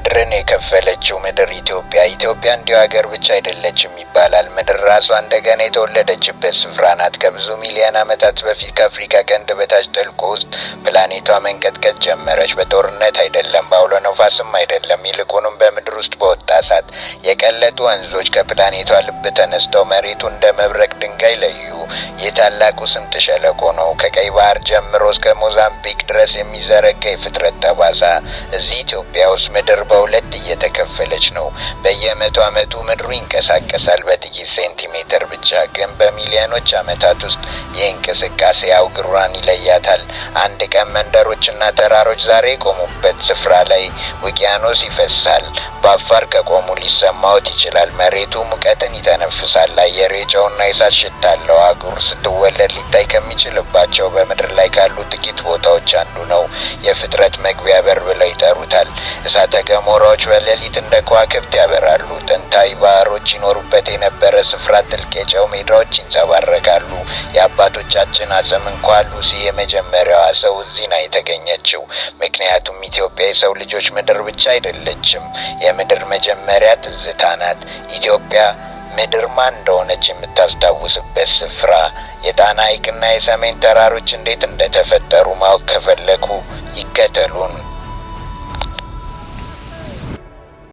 ብርን የከፈለችው ምድር ኢትዮጵያ እንዲሁ ሀገር ብቻ አይደለችም ይባላል። ምድር ራሷ እንደገና የተወለደችበት ስፍራ ናት። ከብዙ ሚሊዮን ዓመታት በፊት ከአፍሪካ ቀንድ በታች ጥልቁ ውስጥ ፕላኔቷ መንቀጥቀጥ ጀመረች። በጦርነት አይደለም፣ በአውሎ ነፋስም አይደለም። ይልቁንም በምድር ውስጥ በወጣ እሳት የቀለጡ ወንዞች ከፕላኔቷ ልብ ተነስተው መሬቱ እንደ መብረቅ ድንጋይ ለዩ። ይህ ታላቁ ስምጥ ሸለቆ ነው። ከቀይ ባህር ጀምሮ እስከ ሞዛምቢክ ድረስ የሚዘረጋ የፍጥረት ጠባሳ። እዚህ ኢትዮጵያ ውስጥ ምድር በሁለት እየተከፈለች ነው። በየመቶ ዓመቱ ምድሩ ይንቀሳቀሳል በጥቂት ሴንቲሜትር ብቻ፣ ግን በሚሊዮኖች ዓመታት ውስጥ ይህ እንቅስቃሴ አህጉሯን ይለያታል። አንድ ቀን መንደሮችና ተራሮች ዛሬ የቆሙበት ስፍራ ላይ ውቅያኖስ ይፈሳል። በአፋር ከቆሙ ሊሰማዎት ይችላል። መሬቱ ሙቀትን ይተነፍሳል። አየሩ የጨውና የእሳት ሽታ አለው። አህጉር ስትወለድ ሊታይ ከሚችልባቸው በምድር ላይ ካሉ ጥቂት ቦታዎች አንዱ ነው። የፍጥረት መግቢያ በር ብለው ይጠሩታል። እሳተ ገሞራዎች በሌሊት እንደ ከዋክብት ያበራሉ። ጥንታዊ ባህሮች ይኖሩበት የነበረ ስፍራ ጥልቅ የጨው ሜዳዎች ይንጸባረቃሉ። የአባቶቻችን አጽም እንኳ ሉሲ የመጀመሪያዋ ሰው እዚህ ነው የተገኘችው። ምክንያቱም ኢትዮጵያ የሰው ልጆች ምድር ብቻ አይደለችም፣ የምድር መጀመሪያ ትዝታ ናት። ኢትዮጵያ ምድር ማን እንደሆነች የምታስታውስበት ስፍራ። የጣና ሐይቅና የሰሜን ተራሮች እንዴት እንደተፈጠሩ ማወቅ ከፈለጉ ይከተሉን።